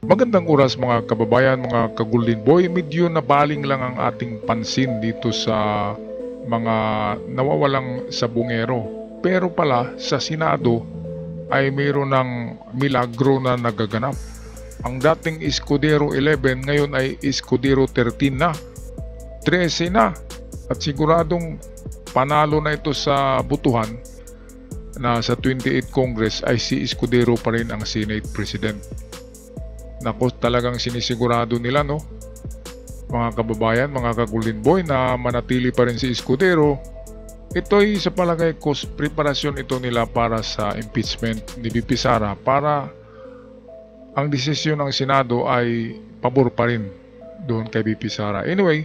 Magandang oras mga kababayan, mga ka-Golden Boy. Medyo nabaling lang ang ating pansin dito sa mga nawawalang sabungero. Pero pala sa Senado ay mayroon ng milagro na nagaganap. Ang dating Escudero 11 ngayon ay Escudero 13 na, 13 na. At siguradong panalo na ito sa butuhan na sa 28 Congress ay si Escudero pa rin ang Senate President. Nako, talagang sinisigurado nila, no, mga kababayan, mga ka-Golden Boy, na manatili pa rin si Escudero. Ito'y sa palagay ko preparasyon ito nila para sa impeachment ni VP Sara, para ang desisyon ng Senado ay pabor pa rin doon kay VP Sara. Anyway,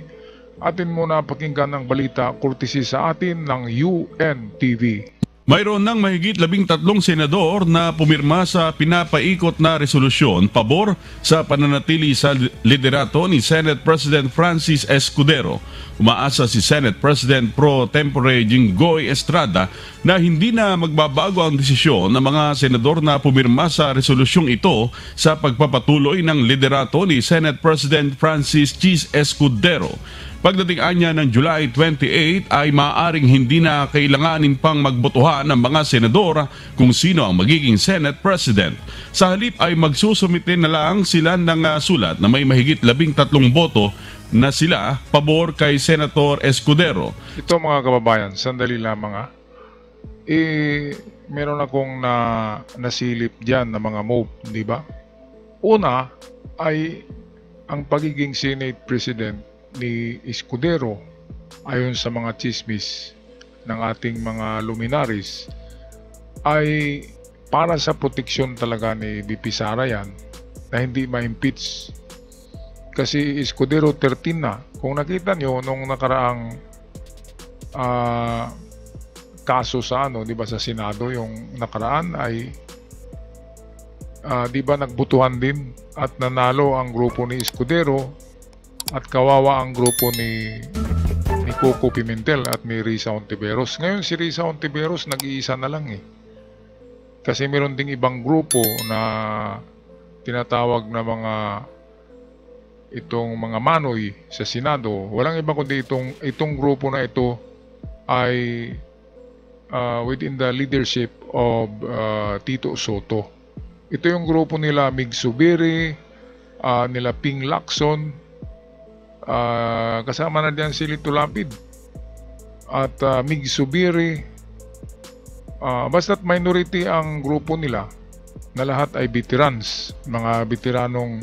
atin muna pakinggan ang balita courtesy sa atin ng UNTV. Mayroon ng mahigit 13 senador na pumirma sa pinapaikot na resolusyon pabor sa pananatili sa liderato ni Senate President Francis Escudero. Umaasa si Senate President pro tempore Jinggoy Estrada na hindi na magbabago ang desisyon ng mga senador na pumirma sa resolusyong ito sa pagpapatuloy ng liderato ni Senate President Francis Chis Escudero. Pagdating anya ng July 28 ay maaaring hindi na kailanganin pang magbotohan ng mga senador kung sino ang magiging Senate President. Sa halip ay magsusumite na lang sila ng sulat na may mahigit 13 boto na sila pabor kay Senator Escudero. Ito mga kababayan, sandali lamang meron akong nasilip dyan na mga move, di ba? Una ay ang pagiging Senate President ni Escudero, ayon sa mga chismis ng ating mga luminaries, ay para sa proteksyon talaga ni VP Sara yan, na hindi ma-impeach. Kasi Escudero 13 na. Kung nakita nyo nung nakaraang kaso sa di ba, sa Senado, yung nakaraan ay di ba nagbutuhan din at nanalo ang grupo ni Escudero at kawawa ang grupo ni Coco Pimentel at ni Risa Hontiveros. Ngayon si Risa Hontiveros nag-iisa na lang Kasi meron ding ibang grupo na tinatawag na itong mga manoy sa Senado. Walang iba kundi itong grupo na ito ay within the leadership of Tito Soto. Ito yung grupo nila Mig Zubiri, nila Ping Lacson, kasama na diyan si Lito Lapid at Mig Zubiri. Basta't minority ang grupo nila na lahat ay veterans, mga veteranong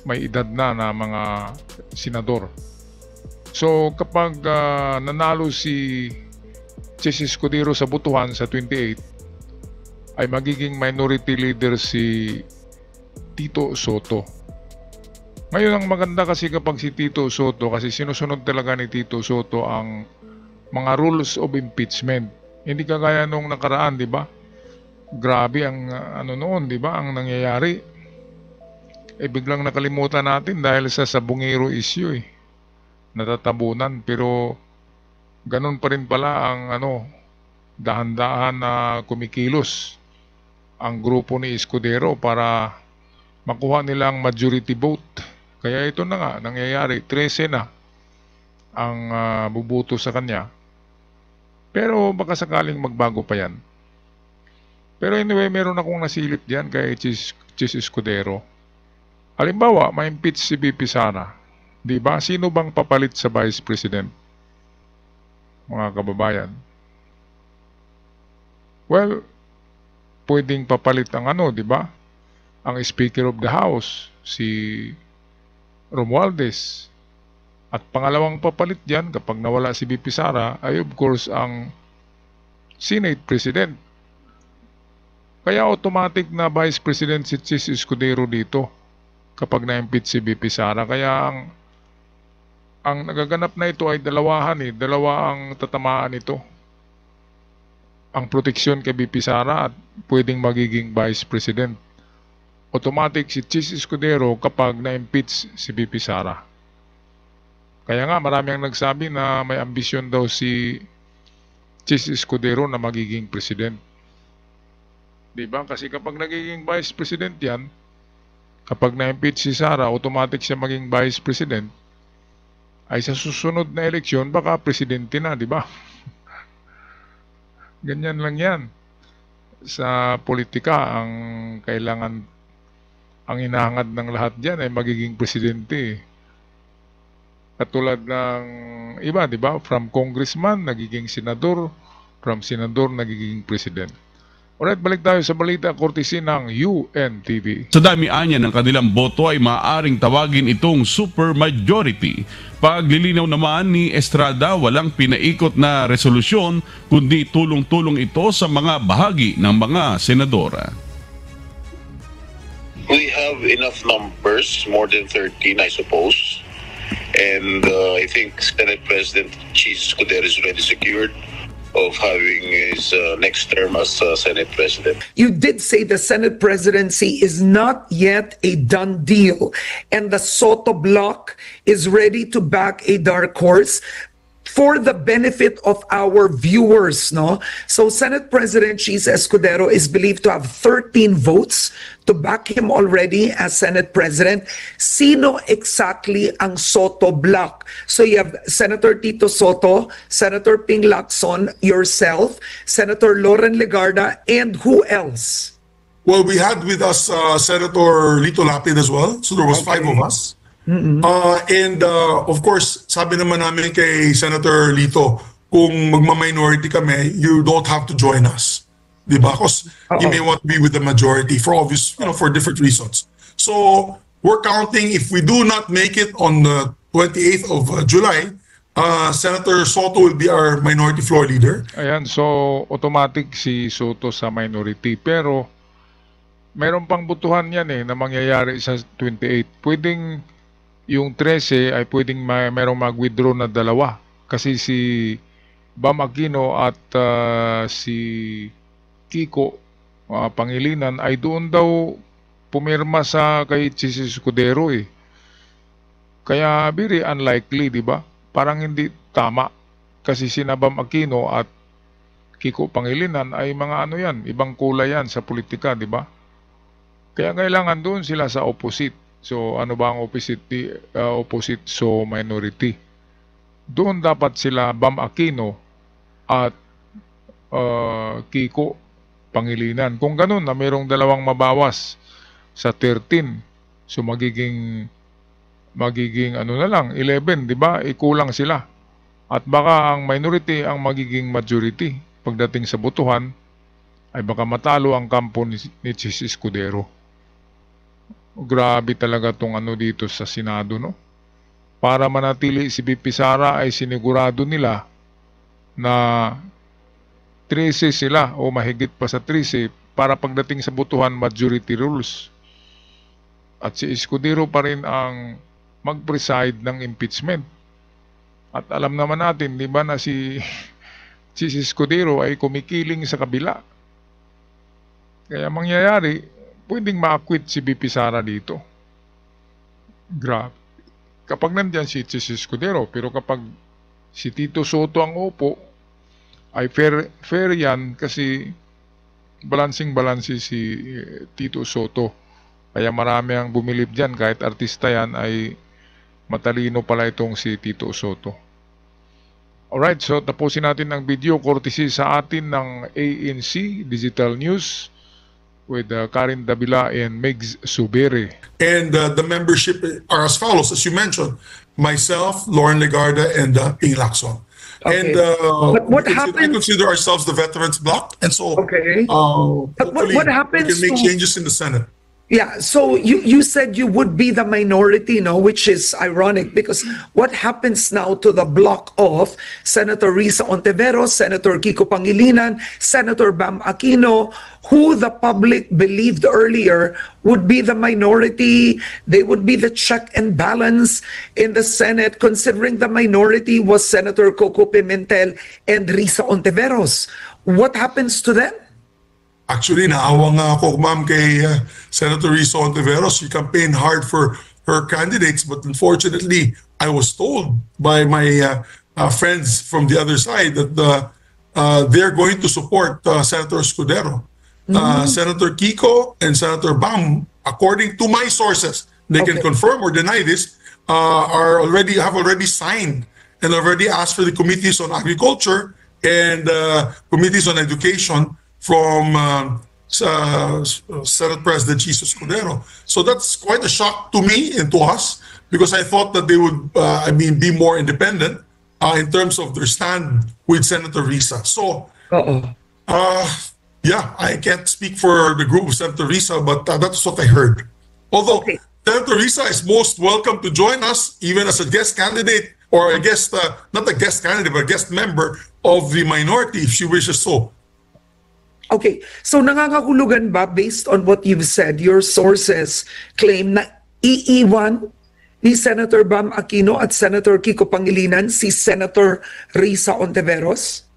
may edad na mga senador. So kapag nanalo si Chis Escudero sa butuhan sa 28, ay magiging minority leader si Tito Soto. Ngayon ang maganda kasi kapag si Tito Soto, kasi sinusunod talaga ni Tito Soto ang mga rules of impeachment. Hindi kagaya nung nakaraan, di ba? Grabe ang noon, di ba? Ang nangyayari. Biglang nakalimutan natin dahil sa sabungero issue natatabunan. Pero ganun pa rin pala ang dahan-dahan na kumikilos ang grupo ni Escudero para makuha nilang majority vote. Kaya ito na nga, nangyayari, 13 na ang bubuto sa kanya. Pero baka sakaling magbago pa yan. Pero anyway, meron akong nasilip diyan kay Chis Escudero. Halimbawa, ma-impeach si VP Sara. Diba? Sino bang papalit sa Vice President? Mga kababayan. Well, pwedeng papalit ang diba? Ang Speaker of the House, si Romualdez. At pangalawang papalit dyan kapag nawala si VP Sara ay of course ang Senate President. Kaya automatic na Vice President si Chis Escudero dito kapag na-impeach si VP Sara. Kaya ang nagaganap na ito ay dalawahan dalawa ang tatamaan ito. Ang proteksyon kay VP Sara at pwedeng magiging Vice President. Automatic si Chis Escudero kapag na-impeach si VP Sara. Kaya nga marami ang nagsabi na may ambisyon daw si Chis Escudero na magiging president. Diba? Kasi kapag nagiging Vice President yan, Kapag na-impeach si Sara, automatic siya maging vice president, ay sa susunod na eleksyon, baka presidente na, di ba? Ganyan lang yan. Sa politika, ang kailangan, ang hinahangad ng lahat dyan ay magiging presidente. Katulad ng iba, di ba? From congressman, nagiging senador. From senador, nagiging president. Alright, balik tayo sa balita courtesy ng UNTV. Sa dami-anya ng kanilang boto ay maaaring tawagin itong supermajority. Paglilinaw naman ni Estrada, walang pinaikot na resolusyon kundi tulong-tulong ito sa mga bahagi ng mga senadora. We have enough numbers, more than 13 I suppose. And I think Senate President Cheese Escudero is already secured of having his next term as Senate President. You did say the Senate presidency is not yet a done deal, and the Soto bloc is ready to back a dark horse. For the benefit of our viewers, no? So Senate President Cheese Escudero is believed to have 13 votes to back him already as Senate President. Sino exactly ang Soto bloc? So you have Senator Tito Soto, Senator Ping Lacson, yourself, Senator Loren Legarda, and who else? Well, we had with us Senator Lito Lapid as well. So there was 5 of us. Of course, sabi naman namin kay Senator Lito, kung magma-minority kami, you don't have to join us. Diba? Because you may want to be with the majority for obvious, for different reasons. So, we're counting if we do not make it on the 28th of July, Senator Soto will be our minority floor leader. Ayan, so automatic si Soto sa minority. Pero, mayroon pang butuhan yan na mangyayari sa 28. Pwedeng yung 13 ay pwedeng mayroong mag-withdraw na 2 kasi si Bam Aquino at si Kiko Pangilinan ay doon daw pumirma sa kay Cheese Escudero Kaya very unlikely, di ba? Parang hindi tama kasi si Bam Aquino at Kiko Pangilinan ay mga ibang kulay yan sa politika, di ba? Kaya kailangan doon sila sa opposite. So, ano ba ang opposite? Opposite, so minority. Doon dapat sila Bam Aquino at Kiko Pangilinan. Kung ganun na mayroong 2 mabawas sa 13, so magiging 11, di ba? Ikulang sila. At baka ang minority ang magiging majority. Pagdating sa botohan, ay baka matalo ang kampo ni Cheese Escudero. Grabe talaga tong dito sa Senado, no? Para manatili si BP Sara ay sinigurado nila na 13 sila o mahigit pa sa 13 para pagdating sa botohan majority rules. At si Escudero pa rin ang mag-preside ng impeachment. At alam naman natin, di ba, na si Escudero ay kumikiling sa kabila. Kaya mangyayari, pwedeng ma-acquit si BP Sara dito. Grabe. Kapag nandyan si Cheese Escudero, pero kapag si Tito Soto ang upo, ay fair yan kasi balancing si Tito Soto. Kaya marami ang bumilib dyan, kahit artista yan, ay matalino pala itong si Tito Soto. Alright, so tapusin natin ang video courtesy sa atin ng ANC Digital News with Karin Davila and Megs Subere. And the membership are as follows, as you mentioned, myself, Loren Legarda, and Ping Lacson. Okay. And but what we happens? consider ourselves the veterans bloc, and so Okay. But hopefully what happens we can make to- changes in the Senate. Yeah, so you said you would be the minority, no, which is ironic because what happens now to the block of Senator Risa Ontiveros, Senator Kiko Pangilinan, Senator Bam Aquino, who the public believed earlier would be the minority, they would be the check and balance in the Senate, considering the minority was Senator Coco Pimentel and Risa Ontiveros. What happens to them? Actually, naawa nga ako, ma'am, kay Senator Risa Ontiveros. She campaigned hard for her candidates, but unfortunately, I was told by my friends from the other side that they're going to support Senator Escudero. Senator Kiko and Senator Bam according to my sources, they can Okay. confirm or deny this, have already signed and already asked for the committees on agriculture and committees on education from Senate President Jesus Escudero. So that's quite a shock to me and to us, because I thought that they would, be more independent in terms of their stand with Senator Risa. So, Oo. yeah, I can't speak for the group of Senator Risa, but that's what I heard. Although Okay. Senator Risa is most welcome to join us, even as a guest candidate, or a guest, not a guest candidate, but a guest member of the minority, if she wishes so. Okay, so nangangahulugan ba, based on what you've said, your sources claim na iiwan ni Senator Bam Aquino at Senator Kiko Pangilinan si Senator Risa Ontiveros?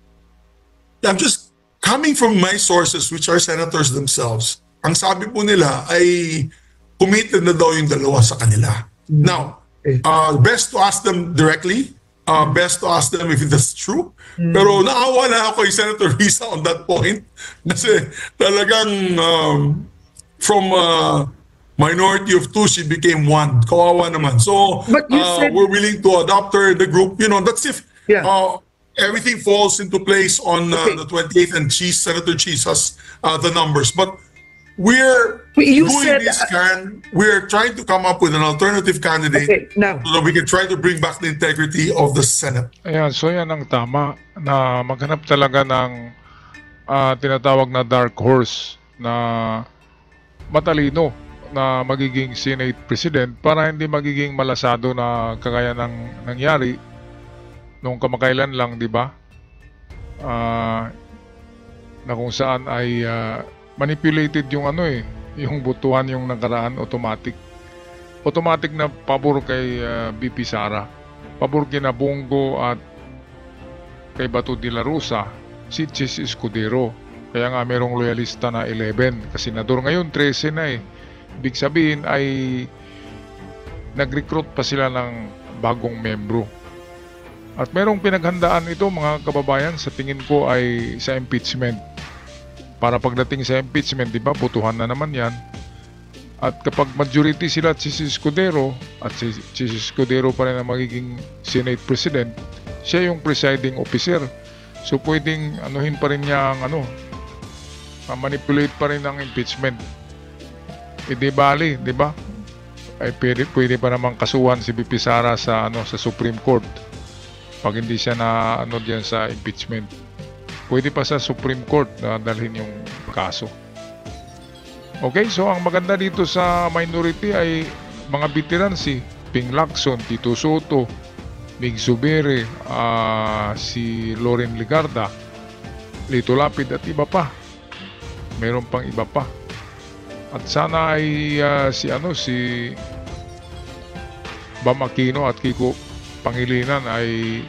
I'm just coming from my sources, which are senators themselves. Ang sabi po nila ay committed na daw yung dalawa sa kanila. Now, best to ask them directly, best to ask them if that's true. Pero naawa na ako kay Senator Risa on that point. Kasi talagang from minority of two, she became one. Kawawa naman. So, But you said- we're willing to adopt her in the group. You know, that's if Yeah. everything falls into place on Okay. the 28th, and Senator Cheese has the numbers. But we're You doing said- this, Karen. We're trying to come up with an alternative candidate Okay, now, so that we can try to bring back the integrity of the Senate. Ayan, so yan ang tama na maghanap talaga ng tinatawag na dark horse na matalino na magiging Senate President para hindi magiging malasado na kagaya ng nangyari nung kamakailan lang, di ba? Na kung saan ay manipulated yung yung botohan yung nakaraan automatic. Automatic na pabor kay BP Sara. Pabor kina Bongo at kay Bato de la Rosa, si Chis Escudero. Kaya nga merong loyalista na 11. Kasi senador ngayon, 13 na eh. Ibig sabihin ay nag-recruit pa sila ng bagong membro. At merong pinaghandaan ito mga kababayan, sa tingin ko ay sa impeachment. Para pagdating sa impeachment, di ba, botohan na naman yan. At kapag majority sila at si Escudero, at si Escudero pa rin ang magiging Senate President, siya yung presiding officer. So pwedeng anuhin pa rin niya ang manipulate pa rin ang impeachment. E di bali, di ba? Ay pwede pa namang kasuhan si BP Sara sa Supreme Court pag hindi siya na diyan sa impeachment. Pwede pa sa Supreme Court na dalhin yung kaso. Okay, so ang maganda dito sa minority ay mga veteran, si Ping Lacson, Tito Soto, Mig Zubiri, si Loren Ligarda, Lito Lapid at iba pa. Meron pang iba pa. At sana ay si Bam Aquino at Kiko Pangilinan ay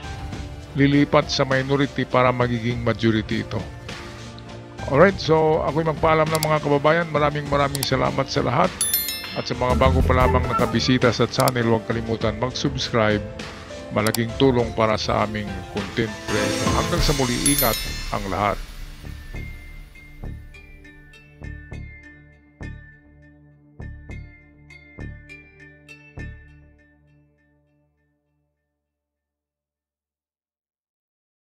lilipat sa minority para magiging majority ito. Alright, so ako'y magpaalam ng mga kababayan. Maraming salamat sa lahat. At sa mga bago pa lamang nakabisita sa channel, huwag kalimutan mag-subscribe. Malaking tulong para sa aming content creation. Hanggang sa muli, ingat ang lahat.